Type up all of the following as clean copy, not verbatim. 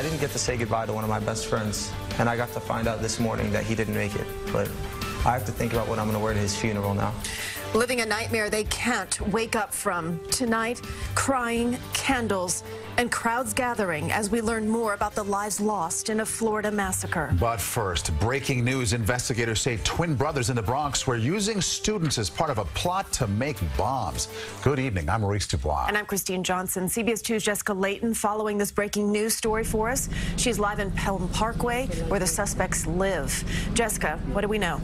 I didn't get to say goodbye to one of my best friends, and I got to find out this morning that he didn't make it. But I have to think about what I'm going to wear to his funeral now. Living a nightmare they can't wake up from. Tonight, crying, candles, and crowds gathering as we learn more about the lives lost in a Florida massacre. But first, breaking news. Investigators say twin brothers in the Bronx were using students as part of a plot to make bombs. Good evening. I'm Maurice DuBois. And I'm Kristine Johnson. CBS2's Jessica Layton following this breaking news story for us. She's live in Pelham Parkway, where the suspects live. Jessica, what do we know?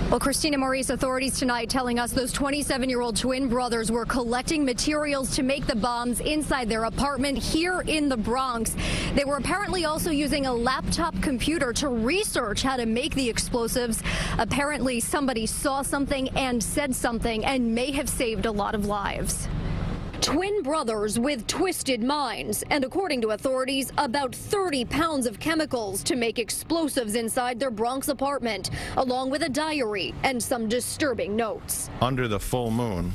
Well, Kristine and Maurice, authorities tonight telling us those 27-year-old twin brothers were collecting materials to make the bombs inside their apartment here in the Bronx. They were apparently also using a laptop computer to research how to make the explosives. Apparently, somebody saw something and said something and may have saved a lot of lives. Twin brothers with twisted minds, and according to authorities, about 30 pounds of chemicals to make explosives inside their Bronx apartment, along with a diary and some disturbing notes. Under the full moon,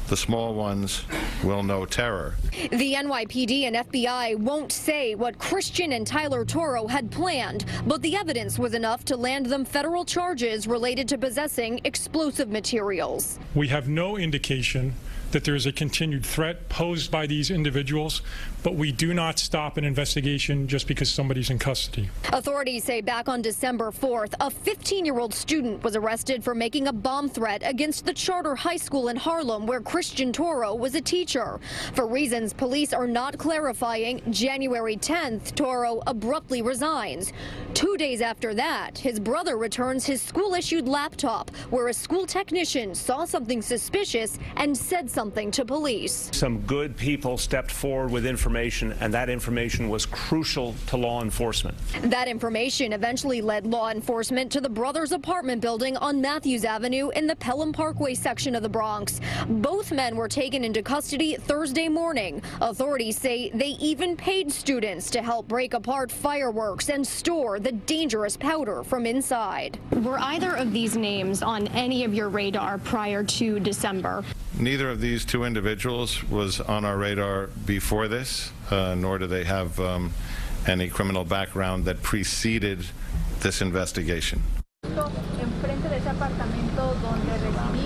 the small ones will know terror. The NYPD and FBI won't say what Christian and Tyler Toro had planned, but the evidence was enough to land them federal charges related to possessing explosive materials. We have no indication that there is a continued threat posed by these individuals, but we do not stop an investigation just because somebody's in custody. Authorities say back on December 4th, a 15-year-old student was arrested for making a bomb threat against the charter high school in Harlem where Christian Toro was a teacher. For reasons police are not clarifying, January 10th, Toro abruptly resigns. 2 days after that, his brother returns his school-issued laptop, where a school technician saw something suspicious and said something to police. Some good people stepped forward with information, and that information was crucial to law enforcement. That information eventually led law enforcement to the brothers' apartment building on Matthews Avenue in the Pelham Parkway section of the Bronx. Both men were taken into custody Thursday morning. Authorities say they even paid students to help break apart fireworks and store the dangerous powder from inside. Were either of these names on any of your radar prior to December? Neither of these two individuals was on our radar before this, nor do they have any criminal background that preceded this investigation.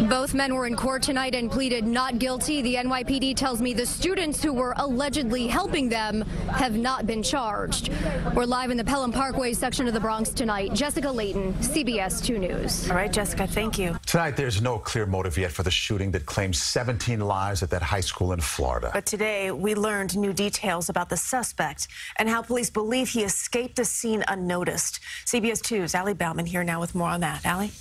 Both men were in court tonight and pleaded not guilty. The NYPD tells me the students who were allegedly helping them have not been charged. We're live in the Pelham Parkway section of the Bronx tonight. Jessica Layton, CBS 2 News. All right, Jessica, thank you. Tonight, there's no clear motive yet for the shooting that claimed 17 lives at that high school in Florida. But today, we learned new details about the suspect and how police believe he escaped the scene unnoticed. CBS 2's Allie Bauman here now with more on that. Allie?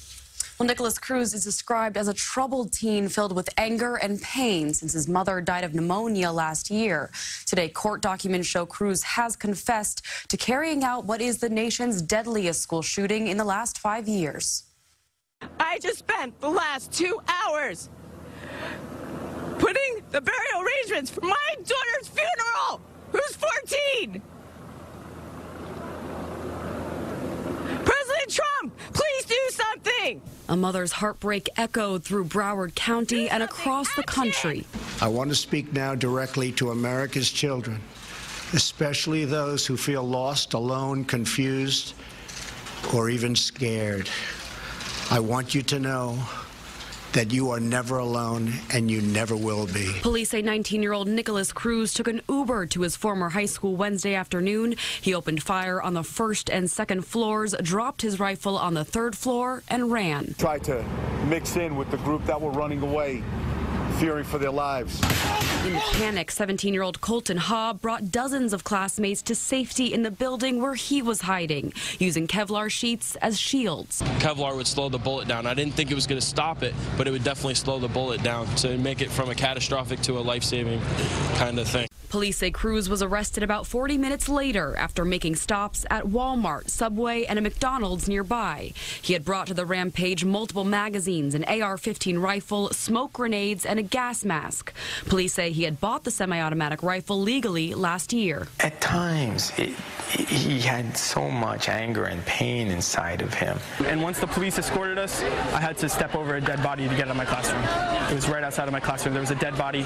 Well, Nicholas Cruz is described as a troubled teen filled with anger and pain since his mother died of pneumonia last year. Today, court documents show Cruz has confessed to carrying out what is the nation's deadliest school shooting in the last 5 years. I just spent the last 2 hours putting the burial arrangements for my daughter's funeral, who's 14. President Trump, please do something. A mother's heartbreak echoed through Broward County and across the country. I want to speak now directly to America's children, especially those who feel lost, alone, confused, or even scared. I want you to know that you are never alone and you never will be. Police say 19-year-old Nicholas Cruz took an Uber to his former high school Wednesday afternoon. He opened fire on the first and second floors, dropped his rifle on the third floor, and ran. Tried to mix in with the group that were running away, fearing for their lives. In the panic, 17-year-old Colton Hobb brought dozens of classmates to safety in the building where he was hiding, using Kevlar sheets as shields. Kevlar would slow the bullet down. I didn't think it was going to stop it, but it would definitely slow the bullet down to make it from a catastrophic to a life-saving kind of thing. Police say Cruz was arrested about 40 minutes later after making stops at Walmart, Subway, and a McDonald's nearby. He had brought to the rampage multiple magazines, an AR-15 rifle, smoke grenades, and a gas mask. Police say he had bought the semi-automatic rifle legally last year. At times, he had so much anger and pain inside of him. And once the police escorted us, I had to step over a dead body to get out of my classroom. It was right outside of my classroom. There was a dead body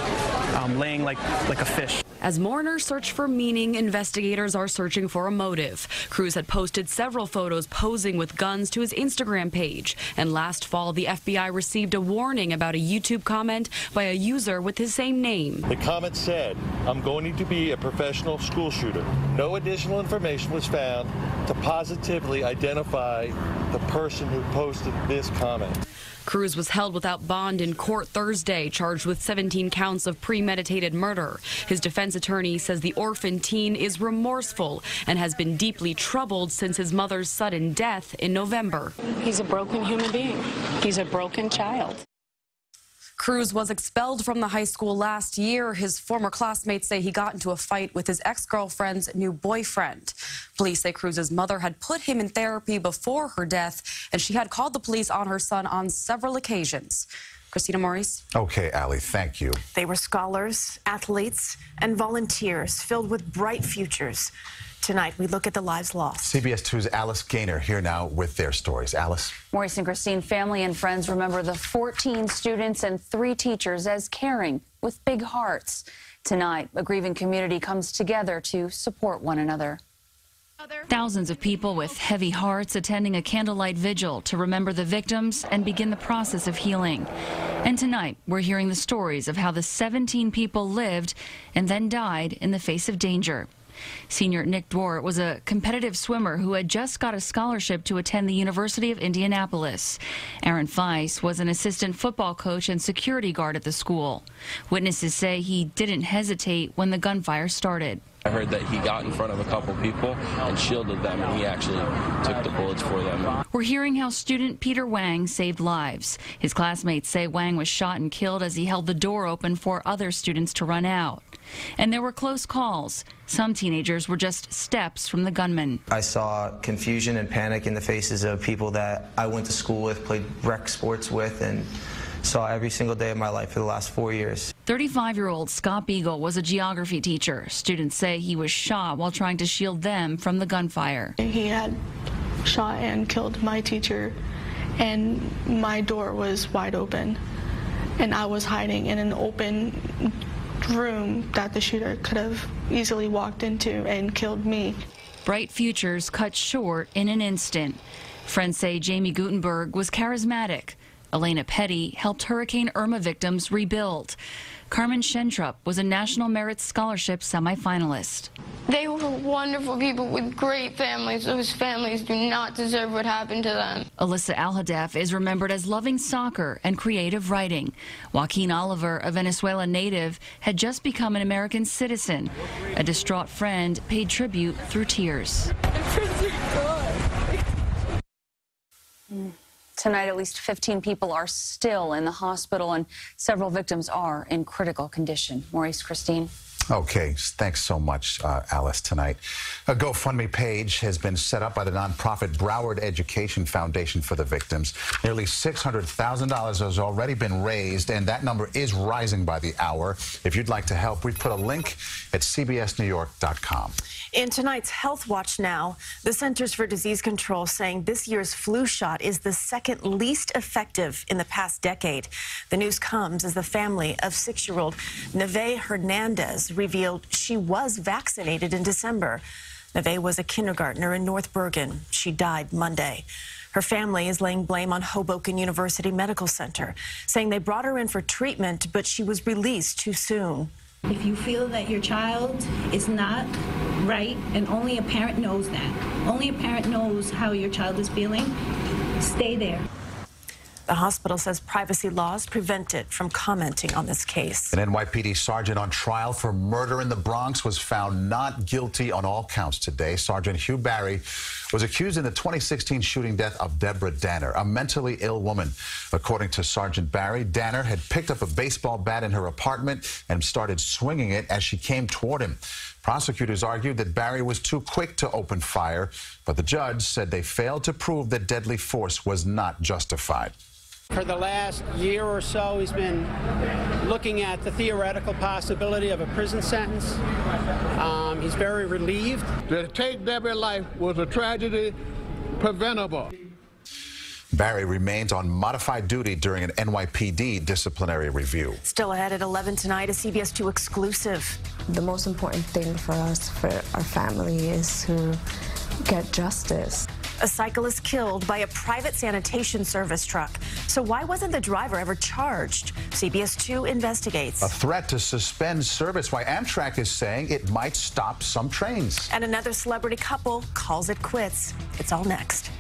laying like a fish. As mourners search for meaning, investigators are searching for a motive. Cruz had posted several photos posing with guns to his Instagram page. And last fall, the FBI received a warning about a YouTube comment by a user with his same name. The comment said, "I'm going to be a professional school shooter." No additional information was found to positively identify the person who posted this comment. Cruz was held without bond in court Thursday, charged with 17 counts of premeditated murder. His defense attorney says the orphan teen is remorseful and has been deeply troubled since his mother's sudden death in November. He's a broken human being. He's a broken child. Cruz was expelled from the high school last year. His former classmates say he got into a fight with his ex-girlfriend's new boyfriend. Police say Cruz's mother had put him in therapy before her death, and she had called the police on her son on several occasions. Kristine, Maurice. Okay, Allie, thank you. They were scholars, athletes, and volunteers filled with bright futures. Tonight, we look at the lives lost. CBS 2's Alice Gaynor here now with their stories. Alice. Maurice and Kristine, family and friends remember the 14 students and 3 teachers as caring with big hearts. Tonight, a grieving community comes together to support one another. Thousands of people with heavy hearts attending a candlelight vigil to remember the victims and begin the process of healing. And tonight, we're hearing the stories of how the 17 people lived and then died in the face of danger. Senior Nick DuBois was a competitive swimmer who had just got a scholarship to attend the University of Indianapolis. Aaron Feiss was an assistant football coach and security guard at the school. Witnesses say he didn't hesitate when the gunfire started. I heard that he got in front of a couple people and shielded them, and he actually took the bullets for them. We're hearing how student Peter Wang saved lives. His classmates say Wang was shot and killed as he held the door open for other students to run out. And there were close calls. Some teenagers were just steps from the gunman. I saw confusion and panic in the faces of people that I went to school with, played rec sports with, and saw every single day of my life for the last 4 years. 35-year-old Scott Beagle was a geography teacher. Students say he was shot while trying to shield them from the gunfire. He had shot and killed my teacher, and my door was wide open, and I was hiding in an open room that the shooter could have easily walked into and killed me. Bright futures cut short in an instant. Friends say Jamie Gutenberg was charismatic. Elena Petty helped Hurricane Irma victims rebuild. Carmen Schentrup was a National Merit Scholarship semifinalist. They were wonderful people with great families. Those families do not deserve what happened to them. Alyssa Alhadeff is remembered as loving soccer and creative writing. Joaquin Oliver, a Venezuelan native, had just become an American citizen. A distraught friend paid tribute through tears. Tonight, at least 15 people are still in the hospital, and several victims are in critical condition. Maurice, Kristine. Okay, thanks so much, Alice, tonight. A GoFundMe page has been set up by the nonprofit Broward Education Foundation for the victims. Nearly $600,000 has already been raised, and that number is rising by the hour. If you'd like to help, we've put a link at CBSNewYork.com. In tonight's Health Watch Now, the Centers for Disease Control saying this year's flu shot is the second least effective in the past decade. The news comes as the family of 6-year-old Neve Hernandez revealed she was vaccinated in December. Neve was a kindergartner in North Bergen. She died Monday. Her family is laying blame on Hoboken University Medical Center, saying they brought her in for treatment, but she was released too soon. If you feel that your child is not right, and only a parent knows that, only a parent knows how your child is feeling, stay there. The hospital says privacy laws prevent it from commenting on this case. An NYPD sergeant on trial for murder in the Bronx was found not guilty on all counts today. Sergeant Hugh Barry was accused in the 2016 shooting death of Deborah Danner, a mentally ill woman. According to Sergeant Barry, Danner had picked up a baseball bat in her apartment and started swinging it as she came toward him. Prosecutors argued that Barry was too quick to open fire, but the judge said they failed to prove that deadly force was not justified. For the last year or so, he's been looking at the theoretical possibility of a prison sentence. He's very relieved. To take Deborah's life was a tragedy preventable. Barry remains on modified duty during an NYPD disciplinary review. Still ahead at 11 tonight, a CBS2 exclusive. The most important thing for us, for our family, is to get justice. A cyclist killed by a private sanitation service truck. So why wasn't the driver ever charged? CBS2 investigates. A threat to suspend service, why Amtrak is saying it might stop some trains. And another celebrity couple calls it quits. It's all next.